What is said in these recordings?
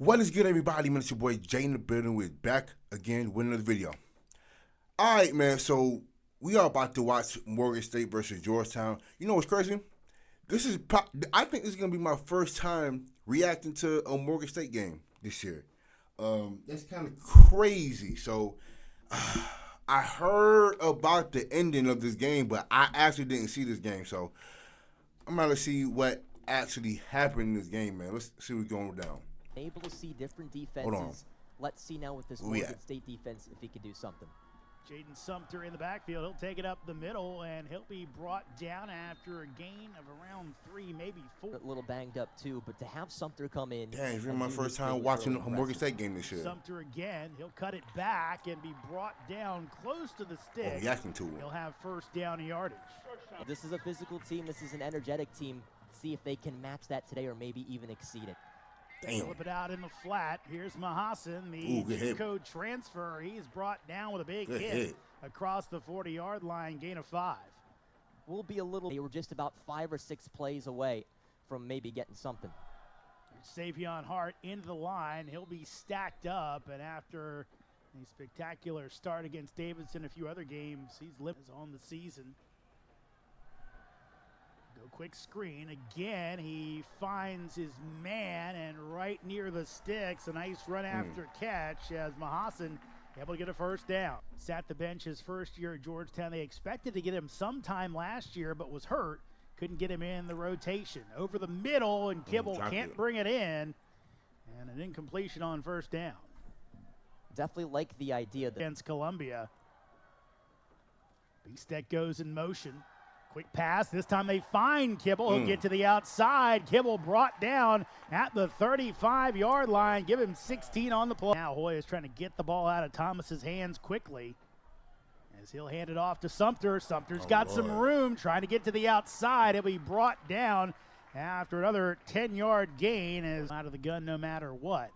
What is good, everybody? Man, it's your boy Jay in the building. We're back again with another video. All right, man. So we are about to watch Morgan State versus Georgetown. You know what's crazy? I think this is gonna be my first time reacting to a Morgan State game this year. That's kind of crazy. So I heard about the ending of this game, but I actually didn't see this game. So I'm gonna see what actually happened in this game, man. Let's see what's going down. Able to see different defenses. Let's see now with this Morgan State defense if he can do something. Jaden Sumter in the backfield. He'll take it up the middle, and he'll be brought down after a gain of around 3, maybe 4. A little banged up too, but to have Sumter come in. Dang, it's been my first time watching a Morgan State game this year. Sumter again. He'll cut it back and be brought down close to the stick. He'll have first down yardage. This is a physical team. This is an energetic team. See if they can match that today or maybe even exceed it. Damn. Flip it out in the flat. Here's Mahassan, the code transfer. He's brought down with a big hit across the 40-yard line, gain of 5. They were just about 5 or 6 plays away from maybe getting something. Savion Hart into the line. He'll be stacked up, and after a spectacular start against Davidson, a few other games, he's lived on the season. Go quick screen. Again, he finds his man, and right near the sticks, a nice run after catch as Mahassan able to get a first down. Sat the bench his first year at Georgetown. They expected to get him sometime last year, but was hurt. Couldn't get him in the rotation. Over the middle, and Kibble can't bring it in. And an incompletion on first down. Definitely like the idea that against Columbia. Beastek goes in motion. Quick pass. This time they find Kibble. He'll get to the outside. Kibble brought down at the 35-yard line. Give him 16 on the play. Now Hoya is trying to get the ball out of Thomas's hands quickly as he'll hand it off to Sumter. Sumter's got some room trying to get to the outside. He'll be brought down after another 10-yard gain. Is out of the gun no matter what.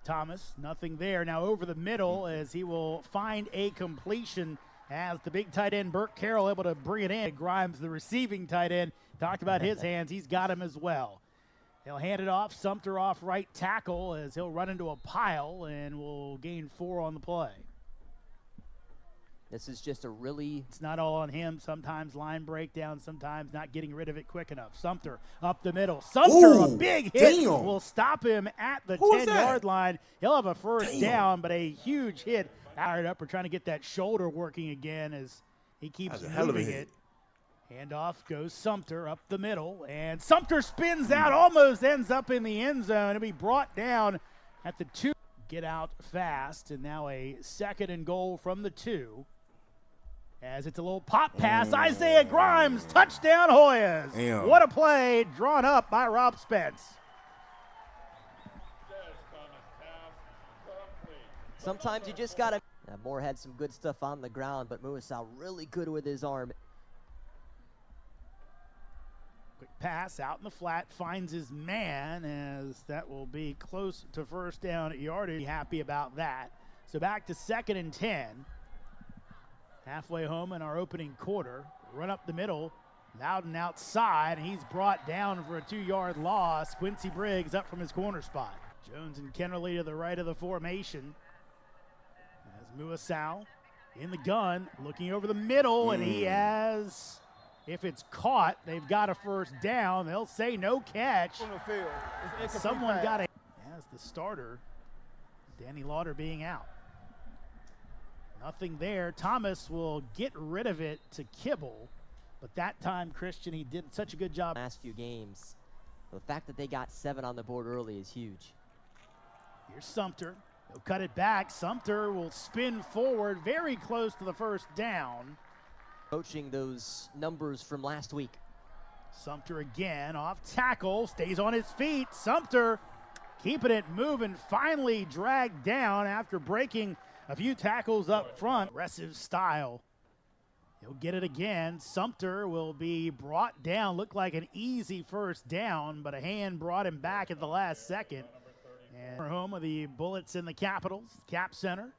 Thomas, nothing there. Now over the middle as he will find a completion as the big tight end, Burt Carroll, able to bring it in. Grimes, the receiving tight end, talked about his hands. He's got him as well. He'll hand it off. Sumter off right tackle as he'll run into a pile and will gain 4 on the play. This is just it's not all on him. Sometimes line breakdown, sometimes not getting rid of it quick enough. Sumter up the middle. Sumter, a big hit, will stop him at the 10-yard line. He'll have a first down, but a huge hit. Fired up. We're trying to get that shoulder working again as he keeps moving it. Handoff goes Sumter up the middle, and Sumter spins out, almost ends up in the end zone. He'll be brought down at the 2. Get out fast, and now a 2nd and goal from the 2. As it's a little pop pass, Isaiah Grimes, touchdown Hoyas. Damn. What a play, drawn up by Rob Spence. Sometimes you just got to. Moore had some good stuff on the ground, but Muasau really good with his arm. Quick pass out in the flat, finds his man as that will be close to first down yardage. Happy about that. So back to 2nd and 10. Halfway home in our opening quarter. Run up the middle, Loudon outside, and he's brought down for a 2-yard loss. Quincy Briggs up from his corner spot. Jones and Kennerly to the right of the formation. As Muasau in the gun, looking over the middle, and he has, if it's caught, they've got a first down. They'll say no catch. Someone got it. As the starter, Danny Lauder being out. Nothing there. Thomas will get rid of it to Kibble, but that time, Christian, he did such a good job. Last few games, the fact that they got 7 on the board early is huge. Here's Sumter. He'll cut it back. Sumter will spin forward, very close to the first down. Coaching those numbers from last week. Sumter again off tackle, stays on his feet. Sumter keeping it moving, finally dragged down after breaking a few tackles up front. Aggressive style. He'll get it again. Sumter will be brought down. Looked like an easy first down, but a hand brought him back at the last second. And we're home of the Bullets in the Capitals, Cap Center.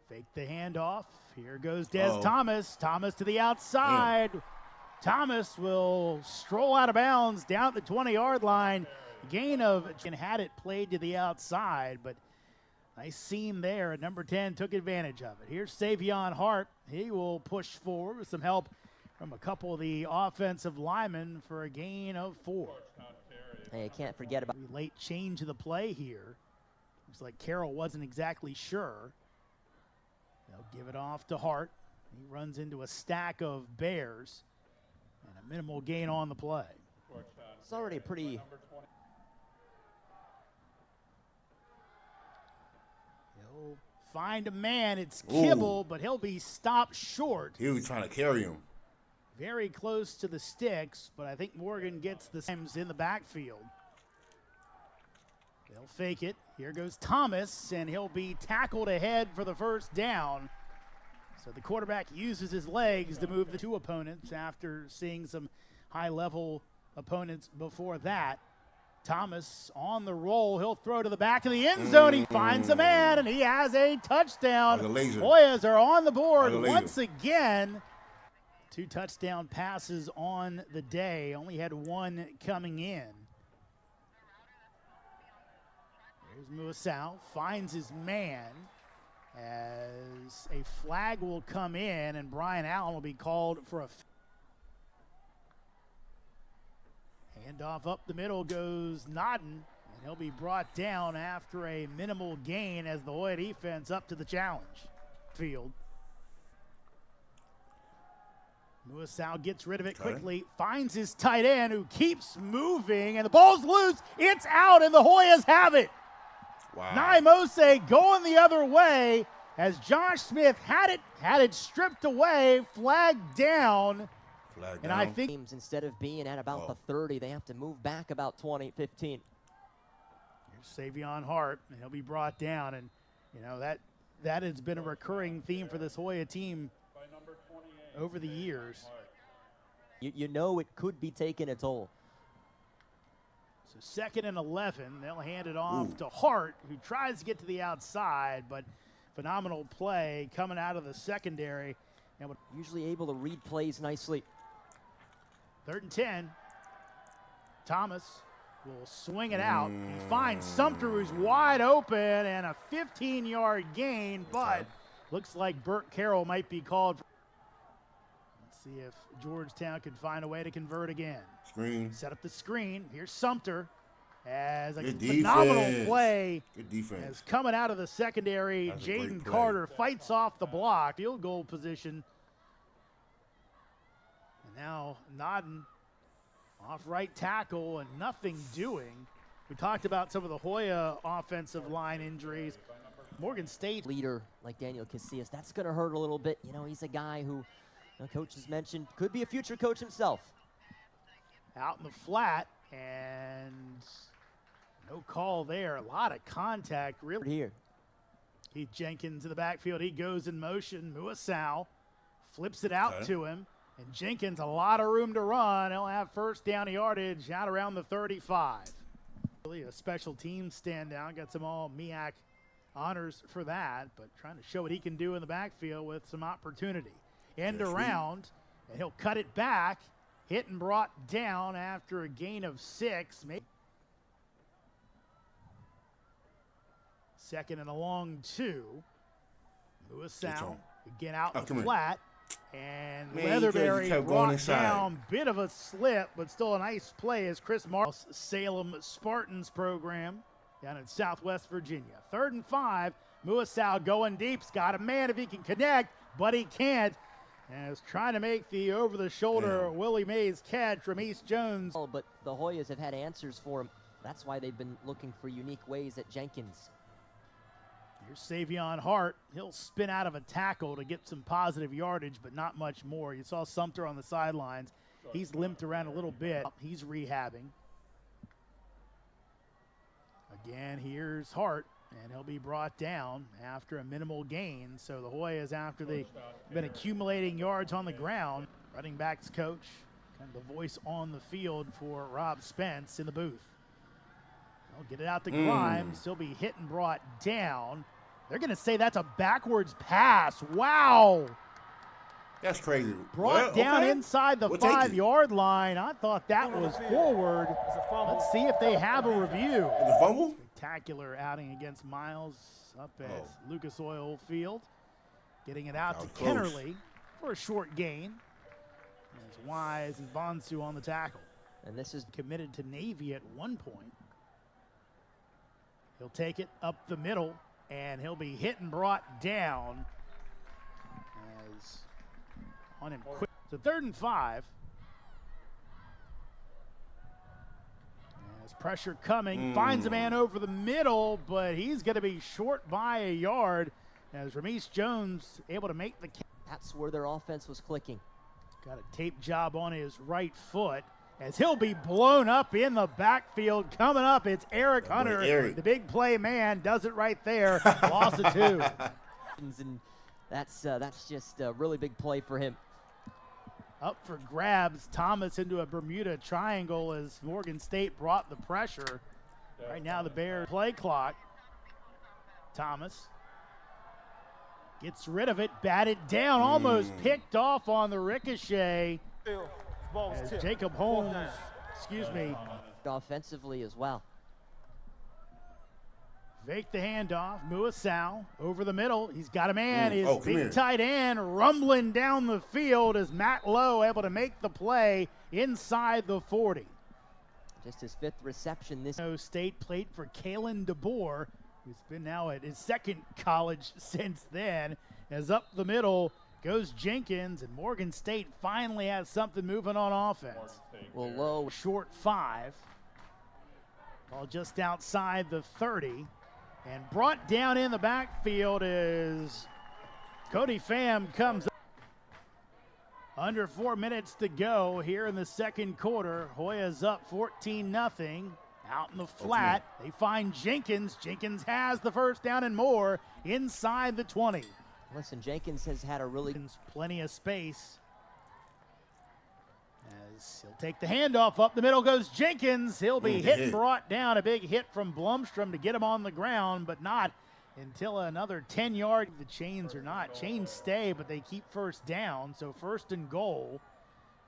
Fake the handoff. Here goes Des Thomas. Thomas to the outside. Thomas will stroll out of bounds down at the 20-yard line. Gain of, and had it played to the outside, but nice seam there, and number 10 took advantage of it. Here's Savion Hart. He will push forward with some help from a couple of the offensive linemen for a gain of 4. Hey, I can't forget about Late change of the play here. Looks like Carroll wasn't exactly sure. They'll give it off to Hart. He runs into a stack of Bears, and a minimal gain on the play. it's already a pretty He'll find a man. It's Kibble, but he'll be stopped short. He was trying to carry him. Very close to the sticks, but I think Morgan gets the Sims in the backfield. They'll fake it. Here goes Thomas, and he'll be tackled ahead for the first down. So the quarterback uses his legs to move the 2 opponents after seeing some high-level opponents before that. Thomas on the roll. He'll throw to the back of the end zone. He finds a man, and he has a touchdown. Hoyas are on the board once again. 2 touchdown passes on the day. Only had 1 coming in. There's Muasau. Finds his man as a flag will come in, and Brian Allen will be called for a handoff up the middle goes Nodden, and he'll be brought down after a minimal gain as the Hoya defense up to the challenge. Field. Muasau gets rid of it quickly, finds his tight end who keeps moving, and the ball's loose. It's out, and the Hoyas have it. Wow. Naimose going the other way as Josh Smith had it stripped away, flagged down. And I think instead of being at about the 30, they have to move back about 20, 15. Here's Savion Hart, and he'll be brought down. And, you know, that has been a recurring theme for this Hoya team over the years. You know it could be taking a toll. So 2nd and 11, they'll hand it off to Hart, who tries to get to the outside, but phenomenal play coming out of the secondary. And usually able to read plays nicely. 3rd and 10. Thomas will swing it out. He finds Sumter, who's wide open, and a 15-yard gain, but looks like Burt Carroll might be called. Let's see if Georgetown can find a way to convert again. Screen. Set up the screen. Here's Sumter as a phenomenal play. Good defense. As coming out of the secondary, Jaden Carter fights off the block. Field goal position. And now Nodden off right tackle and nothing doing. We talked about some of the Hoya offensive line injuries. Morgan State leader like Daniel Casillas, that's going to hurt a little bit. You know, he's a guy who the coach has mentioned could be a future coach himself. Out in the flat, and no call there. A lot of contact, really. Here. Heath Jenkins in the backfield. He goes in motion. Muasau flips it out to him. And Jenkins, a lot of room to run. He'll have first down yardage out around the 35. Really a special team standout. Got some all MEAC honors for that, but trying to show what he can do in the backfield with some opportunity. End around, and he'll cut it back. Hit and brought down after a gain of 6. 2nd and a long 2. Muasau again out in the flat. And Leatherberry brought down. Bit of a slip, but still a nice play as Chris Morris, Salem Spartans program down in Southwest Virginia. 3rd and 5. Muasau going deep's got a man if he can connect, but he can't. And is trying to make the over-the-shoulder Willie Mays catch from East Jones. But the Hoyas have had answers for him. That's why they've been looking for unique ways at Jenkins. Here's Savion Hart. He'll spin out of a tackle to get some positive yardage, but not much more. You saw Sumter on the sidelines. He's limped around a little bit. He's rehabbing. Again, here's Hart. And he'll be brought down after a minimal gain. So the Hoyas, after they've been accumulating yards on the ground, running backs coach, kind of the voice on the field for Rob Spence in the booth. They'll get it out to Grimes. He'll be hit and brought down. They're going to say that's a backwards pass. Wow. That's crazy. Brought down inside the We'll take it. 5-yard line. I thought that was forward. Let's see if they have a review. The fumble? Spectacular outing against Miles up at Lucas Oil Field. Getting it out to Kennerly for a short gain. As Wise and Bonsu on the tackle. And this is committed to Navy at one point. He'll take it up the middle, and he'll be hit and brought down as on him quick. So 3rd and 5. As pressure coming, finds a man over the middle, but he's going to be short by a yard as Rameese Jones able to make the catch. That's where their offense was clicking. Got a tape job on his right foot as he'll be blown up in the backfield. Coming up, it's Eric Hunter, the big play man, does it right there. Loss of 2. And that's just a really big play for him. Up for grabs, Thomas into a Bermuda triangle as Morgan State brought the pressure. Right now the Bears play clock. Thomas gets rid of it, batted down, almost picked off on the ricochet. As Jacob Holmes, Offensively as well. Fake the handoff, Muasau over the middle. He's got a man, his big tight end rumbling down the field as Matt Lowe able to make the play inside the 40. Just his 5th reception this. State played for Kalen DeBoer, who's been now at his 2nd college since then. As up the middle goes Jenkins, and Morgan State finally has something moving on offense. Well, Lowe short 5. Ball just outside the 30. And brought down in the backfield is Cody Pham comes up. Under 4 minutes to go here in the 2nd quarter. Hoya's up 14-0. Out in the flat, they find Jenkins. Jenkins has the first down and more inside the 20. Listen, Jenkins has had a really plenty of space. As he'll take the handoff up the middle goes Jenkins. He'll be hit and brought down. A big hit from Blumstrom to get him on the ground, but not until another 10 yards. The chains are not. Chains stay, but they keep first down. So 1st and goal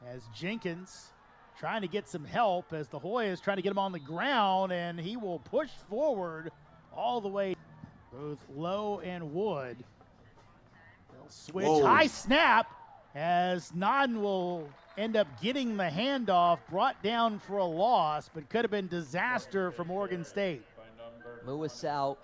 as Jenkins trying to get some help as the Hoyas trying to get him on the ground, and he will push forward all the way. Both Lowe and Wood. They'll switch. High snap as Nodden will end up getting the handoff, brought down for a loss, but could have been disaster for Morgan State. Muasau.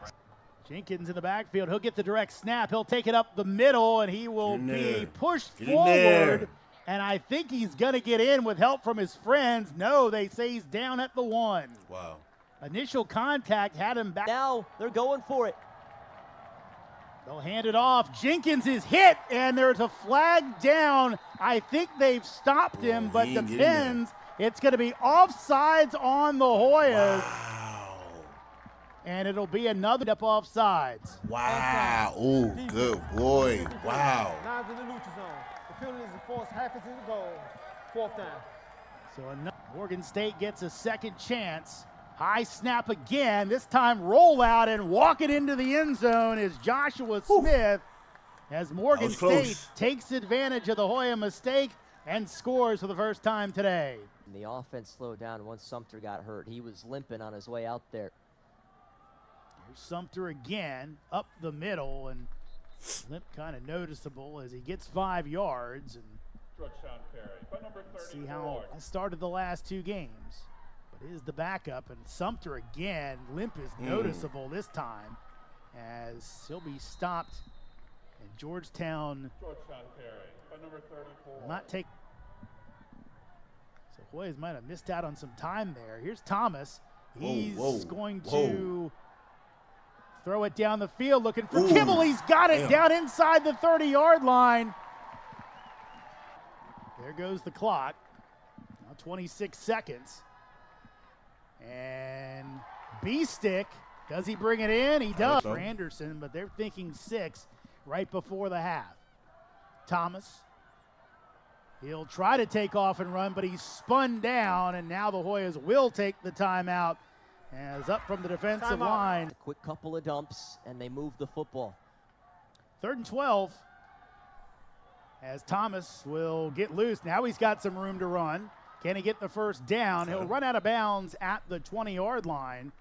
Jenkins in the backfield. He'll get the direct snap. He'll take it up the middle, and he will be pushed forward. And I think he's going to get in with help from his friends. No, they say he's down at the 1. Wow. Initial contact had him back. Now they're going for it. They'll hand it off. Jenkins is hit, and there's a flag down. I think they've stopped him, but depends. It's going to be offsides on the Hoyas. Wow. And it'll be another up offsides. Wow. Oh, good boy. Wow. Now to the neutral zone. The penalty is forced half into the goal. 4th down. So Morgan State gets a 2nd chance. High snap again, this time roll out and walk it into the end zone is Joshua Smith as Morgan State takes advantage of the Hoya mistake and scores for the first time today. And the offense slowed down once Sumter got hurt. He was limping on his way out there. Here's Sumter again, up the middle, and limp kind of noticeable as he gets 5 yards. And Georgetown carry by number 30. See how it started the last 2 games. Is the backup, and Sumter again, limp is noticeable this time as he'll be stopped, and Georgetown carry by number 34. will not take. So Hoyas might have missed out on some time there. Here's Thomas. He's going to throw it down the field looking for Kibble. He's got it down inside the 30-yard line. There goes the clock. Now 26 seconds. And B-Stick, does he bring it in? He does for Anderson, but they're thinking 6 right before the half. Thomas, he'll try to take off and run, but he's spun down, and now the Hoyas will take the timeout as up from the defensive line. A quick couple of dumps, and they move the football. 3rd and 12. as Thomas will get loose. Now he's got some room to run. Can he get the first down? He'll run out of bounds at the 20-yard line.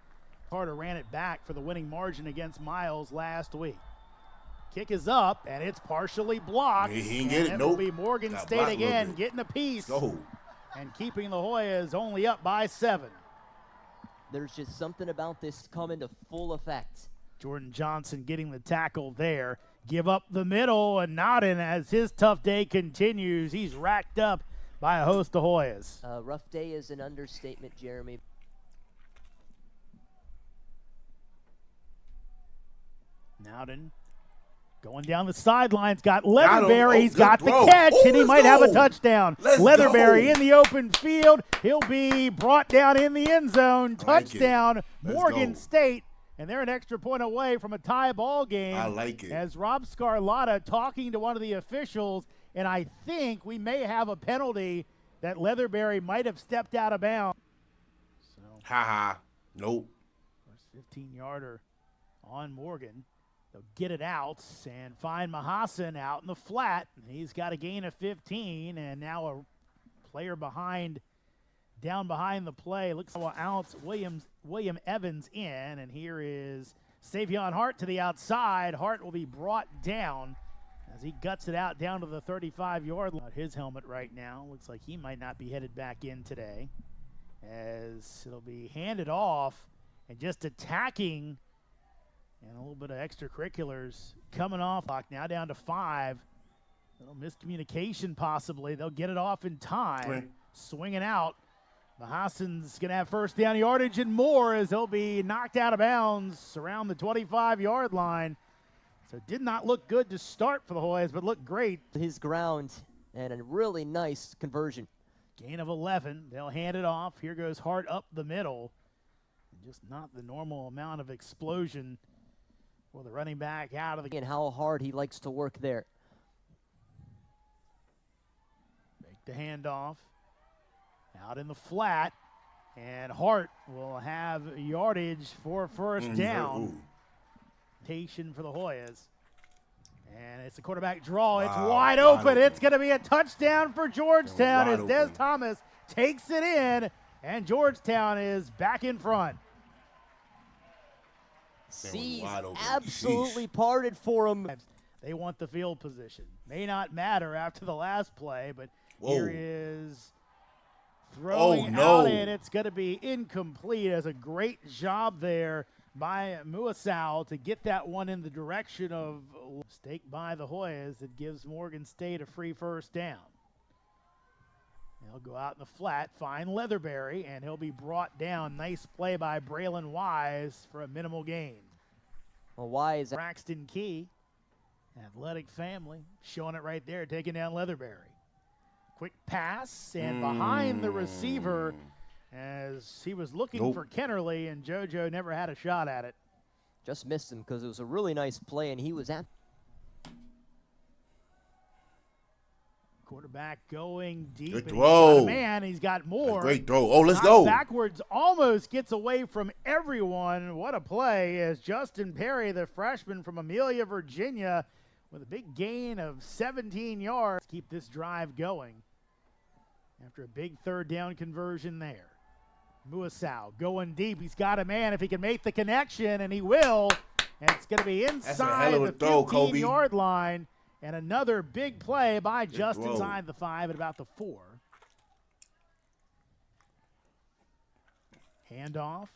Carter ran it back for the winning margin against Miles last week. Kick is up, and it's partially blocked. He didn't get it. It Nope. will be Morgan Got State blocked a little again, bit. getting a piece Go. and keeping the Hoyas only up by 7. There's just something about this coming to full effect. Jordan Johnson getting the tackle there. Give up the middle, and Nodden, as his tough day continues, he's racked up by a host of Hoyas. Rough day is an understatement, Jeremy. Nowden going down the sidelines, got Leatherberry. Oh, He's good got throw. the catch, Oh, and he let's might have a go. touchdown. Let's Leatherberry go. in the open field. He'll be brought down in the end zone. I like it. Touchdown, Let's Morgan go. State. And they're an extra point away from a tie ball game. I like it. As Rob Scarlatta talking to one of the officials, and I think we may have a penalty that Leatherberry might have stepped out of bounds. So, Ha ha. Nope. first 15-yarder on Morgan. They'll get it out and find Mahassan out in the flat. He's got a gain of 15, and now a player down behind the play. Looks like Alex William Evans in, and here is Savion Hart to the outside. Hart will be brought down as he guts it out down to the 35-yard line. His helmet right now looks like he might not be headed back in today, as it'll be handed off and just attacking. And a little bit of extracurriculars coming off. Now down to 5. A little miscommunication possibly. They'll get it off in time. Right. Swinging out. Mahassan's going to have first down yardage and more as he'll be knocked out of bounds around the 25-yard line. So it did not look good to start for the Hoyas, but looked great. His ground and a really nice conversion. Gain of 11. They'll hand it off. Here goes Hart up the middle. Just not the normal amount of explosion for the running back out of the game. And how hard he likes to work there. Make the handoff. Out in the flat. And Hart will have yardage for first down. Ooh. Rotation for the Hoyas. And it's a quarterback draw. It's Wow, wide wide open. open. It's going to be a touchdown for Georgetown Wide as Des open. Thomas takes it in. And Georgetown is back in front. Seas wide open. absolutely Sheesh. parted for him. They want the field position. May not matter after the last play, but Whoa. here is throwing no. out, and it's going to be incomplete. As a great job there by Muasau to get that one in the direction of mistake by the Hoyas. It gives Morgan State a free first down. They'll go out in the flat, find Leatherberry, and he'll be brought down. Nice play by Braylon Wise for a minimal gain. Well, why is that? Braxton Key, athletic family, showing it right there, taking down Leatherberry. Quick pass, and behind the receiver as he was looking Nope. for Kennerly, and JoJo never had a shot at it. Just missed him because it was a really nice play, and he was at. Quarterback going deep. Good and throw. he's got a man, he's got more. Great throw. Oh, let's Knocked go. backwards, almost gets away from everyone. What a play as Justin Perry, the freshman from Amelia, Virginia, with a big gain of 17 yards. Keep this drive going after a big third down conversion there. Muasau going deep. He's got a man if he can make the connection, and he will. And it's going to be inside hell of a the throw, Kobe. 15-yard line. And another big play by just throw. inside the 5 at about the 4. Handoff.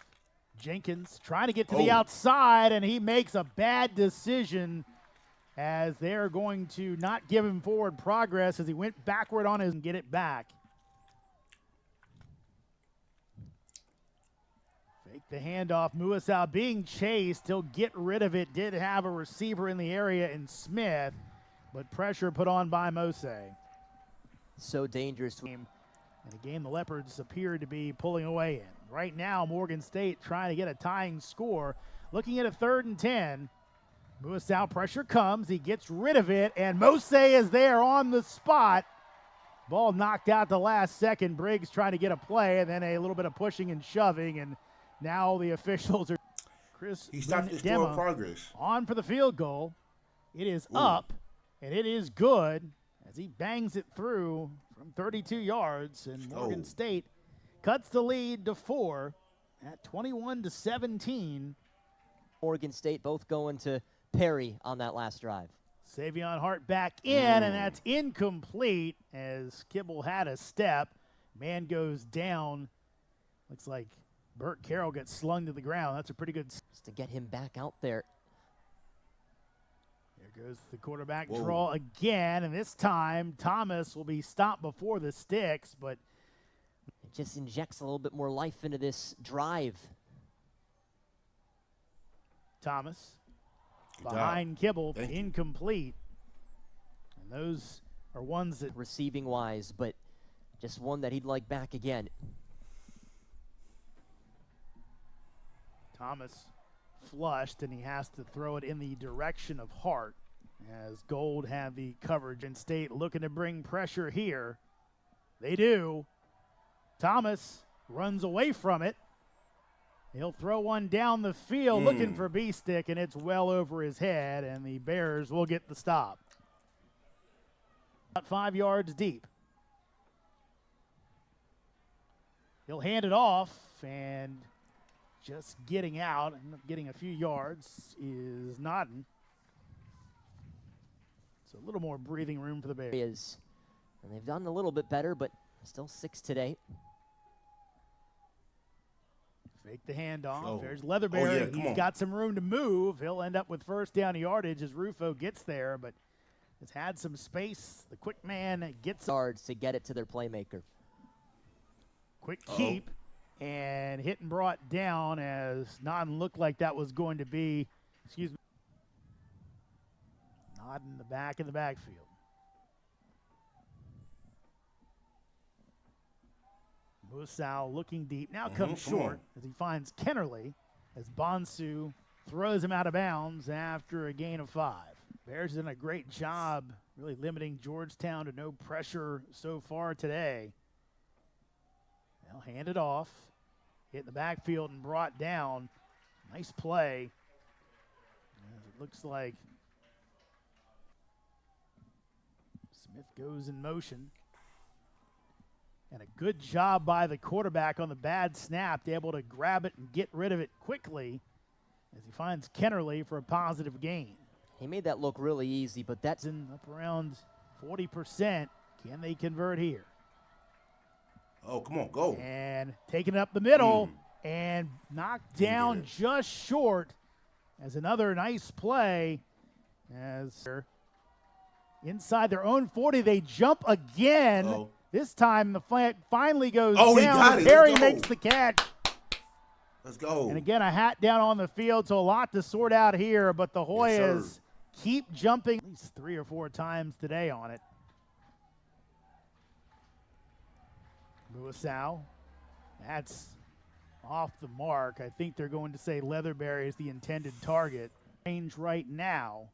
Jenkins trying to get to the Oh. outside, and he makes a bad decision as they're going to not give him forward progress as he went backward on his and get it back. Fake the handoff. Muasau being chased. He'll get rid of it. Did have a receiver in the area in Smith, but pressure put on by Mose. So dangerous. In a game the Leopards appeared to be pulling away in. Right now, Morgan State trying to get a tying score. Looking at a 3rd and 10. Muasau pressure comes. He gets rid of it, and Mose is there on the spot. Ball knocked out the last second. Briggs trying to get a play, and then a little bit of pushing and shoving, and now the officials are. Chris He stopped his Dema forward progress. on for the field goal. It is Ooh. up, and it is good. as he bangs it through from 32 yards, and Morgan State cuts the lead to 4 at 21-17. Oregon State both going to Perry on that last drive. Savion Hart back in, and that's incomplete as Kibble had a step. Man goes down. Looks like Burt Carroll gets slung to the ground. That's a pretty good. Just to get him back out there. There goes the quarterback draw again, and this time Thomas will be stopped before the sticks, but it just injects a little bit more life into this drive. Thomas behind Kibble, incomplete. And those are ones that receiving wise, but just one that he'd like back again. Thomas flushed, and he has to throw it in the direction of Hart as Gold had the coverage. And State looking to bring pressure here. They do. Thomas runs away from it. He'll throw one down the field looking for B-Stick, and it's well over his head, and the Bears will get the stop. About 5 yards deep. He'll hand it off, and just getting out and getting a few yards is Nodden. So a little more breathing room for the Bears. And they've done a little bit better, but still 6 today. Fake the handoff. There's Leatherberry. He's got some room to move. He'll end up with first down yardage as Rufo gets there, but has had some space. The quick man gets yards to get it to their playmaker. Quick keep and hit and brought down as Nodden looked like that was going to be, Nodden in the back of the backfield. Musau looking deep, now comes short as he finds Kennerly as Bonsu throws him out of bounds after a gain of 5. Bears done a great job really limiting Georgetown to no pressure so far today. They'll hand it off, hit the backfield and brought down. Nice play. As it looks like Smith goes in motion. And a good job by the quarterback on the bad snap, able to grab it and get rid of it quickly as he finds Kennerly for a positive gain. He made that look really easy, but that's in up around 40%. Can they convert here? Oh, come on, go. And taking it up the middle and knocked down just short as another nice play. As inside their own 40, they jump again. This time the flag finally goes down. He got it. Perry makes the catch. Let's go. And again, a hat down on the field, so a lot to sort out here, but the Hoyas keep jumping at least 3 or 4 times today on it. Musau, that's off the mark. I think they're going to say Leatherberry is the intended target. Range right now.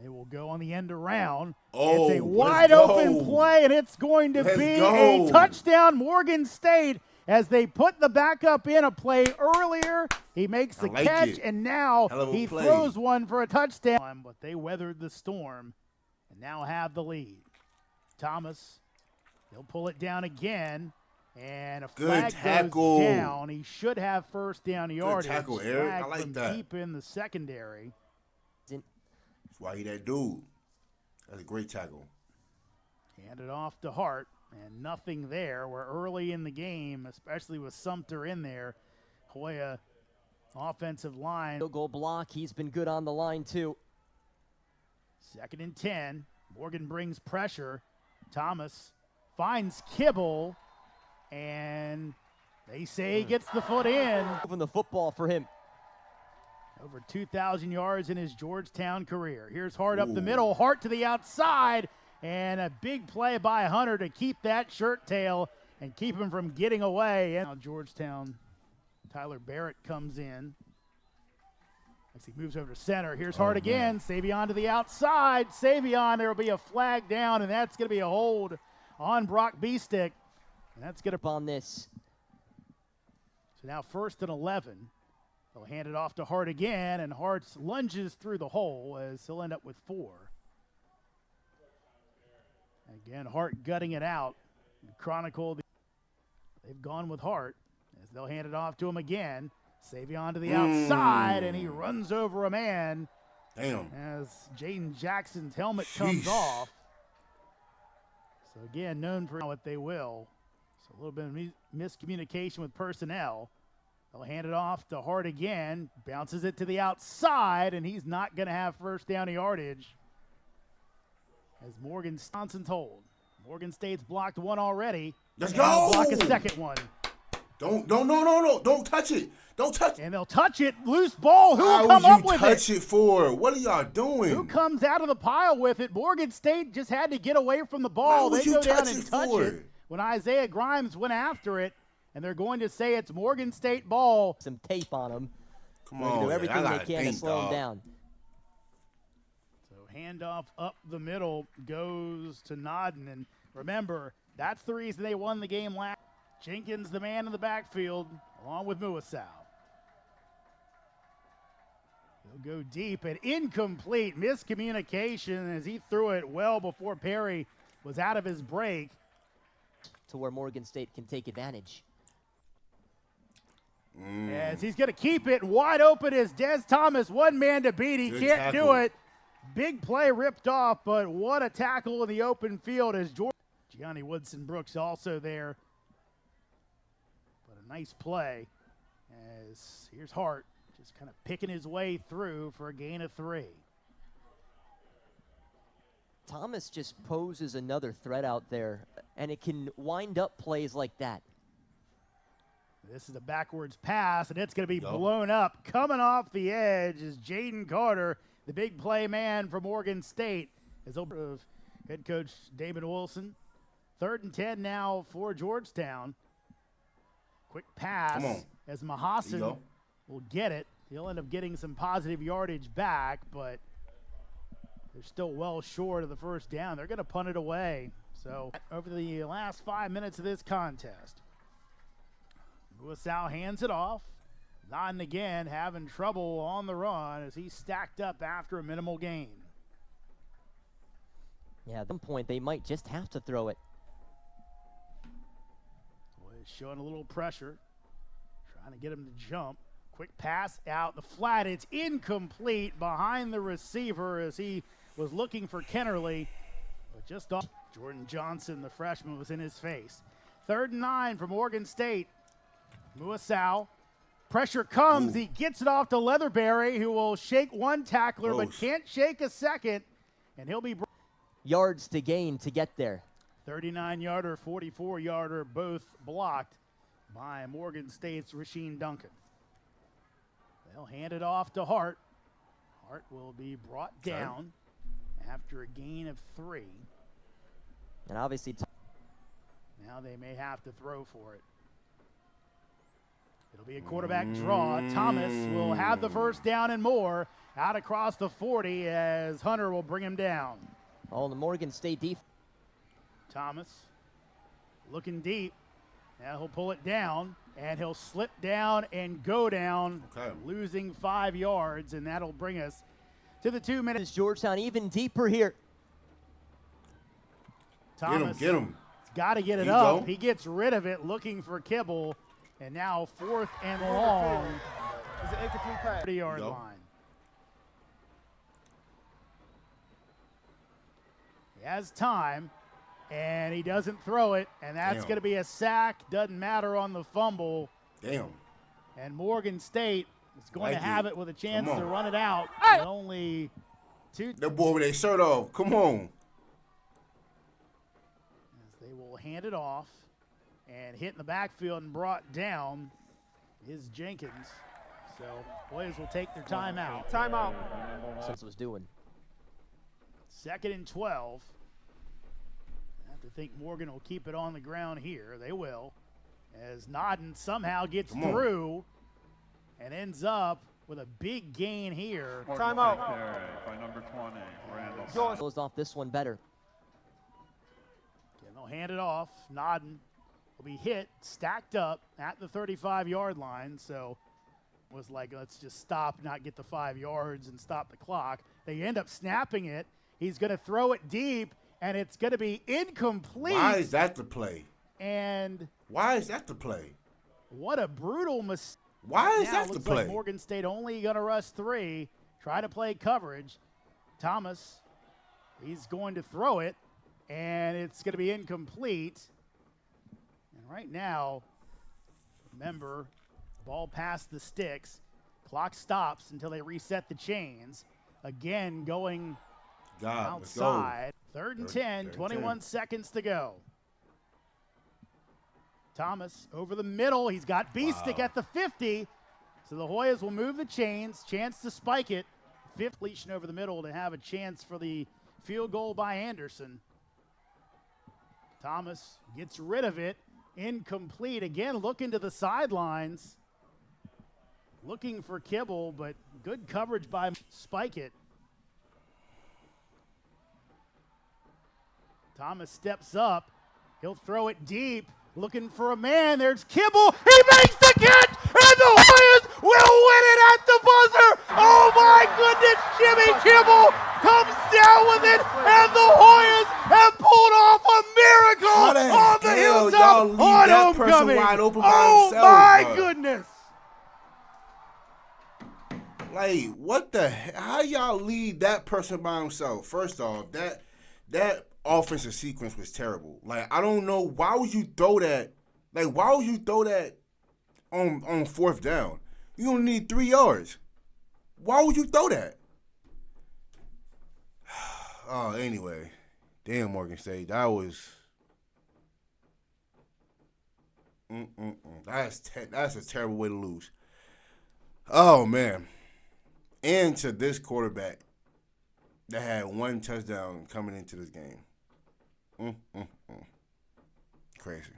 They will go on the end around. It's a wide open play, and it's going to be a touchdown, Morgan State, as they put the backup in a play earlier. He makes the catch, and now he throws one for a touchdown. But they weathered the storm and now have the lead. Thomas, he'll pull it down again, and a flag goes down. He should have first down yardage. Good tackle, Eric. I like that. Deep in the secondary. That's why he that dude. That's a great tackle. Handed off to Hart, and nothing there. We're early in the game, especially with Sumter in there. Hoya offensive line. Field goal block. He's been good on the line, too. 2nd and 10. Morgan brings pressure. Thomas finds Kibble, and they say he gets the foot in. Moving the football for him. Over 2,000 yards in his Georgetown career. Here's Hart up the middle, Hart to the outside, and a big play by Hunter to keep that shirt tail and keep him from getting away. And now Georgetown, Tyler Barrett comes in. As he moves over to center, here's Hart again. Savion to the outside. Savion, there will be a flag down, and that's going to be a hold on Brock B-Stick. And that's going to on this. So now 1st and 11. They'll hand it off to Hart again, and Hart lunges through the hole as he'll end up with 4. Again, Hart gutting it out. Chronicle, they've gone with Hart as they'll hand it off to him again. Savion to the outside, and he runs over a man. Damn. As Jaden Jackson's helmet comes off. So again, known for what they will. So a little bit of miscommunication with personnel. They'll hand it off to Hart again. Bounces it to the outside, and he's not going to have first down yardage. As Morgan Johnson's hold. Morgan State's blocked one already. Let's and go. Block a second one. No. Don't touch it. Don't touch it. And they'll touch it. Loose ball. Who How will come would up you with touch it? it for? What are y'all doing? Who comes out of the pile with it? Morgan State just had to get away from the ball. Why would They you go down touch and it touch for? it when Isaiah Grimes went after it, and they're going to say it's Morgan State ball. Some tape on him. Come They're gonna on, do everything I they gotta can to think, slow him dog. down. So handoff up the middle goes to Nodden, and remember, that's the reason they won the game last. Jenkins, the man in the backfield, along with Muasau. He'll go deep and incomplete. Miscommunication as he threw it well before Perry was out of his break. To where Morgan State can take advantage. As he's going to keep it wide open as Des Thomas, one man to beat. He Good can't do tackle. it. Big play ripped off, but what a tackle in the open field as Gianni Woodson Brooks also there. But a nice play as here's Hart just kind of picking his way through for a gain of 3. Thomas just poses another threat out there, and it can wind up plays like that. This is a backwards pass, and it's going to be blown up. Coming off the edge is Jaden Carter, the big play man for Morgan State. As over of head coach David Wilson. 3rd and 10 now for Georgetown. Quick pass Come on. as There you Mahasan go. will get it. He'll end up getting some positive yardage back, but they're still well short of the first down. They're going to punt it away. So over the last 5 minutes of this contest, Muasau hands it off. Nodden again having trouble on the run as he's stacked up after a minimal gain. Yeah, at some point they might just have to throw it. Boy, showing a little pressure, trying to get him to jump. Quick pass out the flat. It's incomplete behind the receiver as he was looking for Kennerly, but just off. Jordan Johnson, the freshman, was in his face. 3rd and 9 for Morgan State. Muasau. Pressure comes. He gets it off to Leatherberry, who will shake one tackler but can't shake a second, and he'll be Yards to gain to get there. 39-yarder, 44-yarder, both blocked by Morgan State's Rasheem Duncan. They'll hand it off to Hart. Hart will be brought down after a gain of 3. And obviously Now they may have to throw for it. It'll be a quarterback draw. Thomas will have the first down and more out across the 40 as Hunter will bring him down. all the Morgan State defense. Thomas looking deep. Now he'll pull it down, and he'll slip down and go down, losing 5 yards, and that'll bring us to the 2 minutes. Georgetown even deeper here. Thomas Get him. got to get it up. He gets rid of it, looking for Kibble, and now 4th and long. It's an incomplete pass. 30-yard line. He has time, and he doesn't throw it, and that's going to be a sack. Doesn't matter on the fumble. Damn. And Morgan State is going to have it with a chance to run it out. With only 2. That boy with their shirt off. Come on. As they will hand it off, and hit in the backfield and brought down is Jenkins. So boys will take their timeout. Timeout. Since was doing. 2nd and 12. I have to think Morgan will keep it on the ground here. They will. As Nodden somehow gets through and ends up with a big gain here. Timeout. By number 20, Randall. Closed off this one better. And they'll hand it off. Nodden will be hit, stacked up at the 35-yard line. So was like, let's just stop, not get the 5 yards and stop the clock. They end up snapping it. He's going to throw it deep, and it's going to be incomplete. Why is that the play? And why is that the play? what a brutal mistake. Why is Now that it the looks play? like Morgan State only going to rush 3, try to play coverage. Thomas, he's going to throw it, and it's going to be incomplete. And right now, remember, ball past the sticks. Clock stops until they reset the chains. Again, going outside. Third and 10, 21 seconds to go. Thomas over the middle. He's got B-stick at the 50. So the Hoyas will move the chains. Chance to spike it. Fifth completion over the middle to have a chance for the field goal by Anderson. Thomas gets rid of it. Incomplete. Again, looking to the sidelines. Looking for Kibble, but good coverage by Spike it. Thomas steps up. He'll throw it deep. Looking for a man. There's Kibble. He makes the catch, and the Hoyas will win it at the buzzer. Oh my goodness, Jimmy Kibble comes down with it, and the Hoyas have pulled off a miracle on the hilltop on homecoming. Oh my goodness. Like, what the hell? How y'all leave that person by himself? First off, that offensive sequence was terrible. Like, I don't know, why would you throw that? Like, why would you throw that on fourth down? You don't need 3 yards. Why would you throw that? Oh, anyway. Damn, Morgan State. That was... That's a terrible way to lose. Oh, man. And to this quarterback that had 1 touchdown coming into this game. Crazy.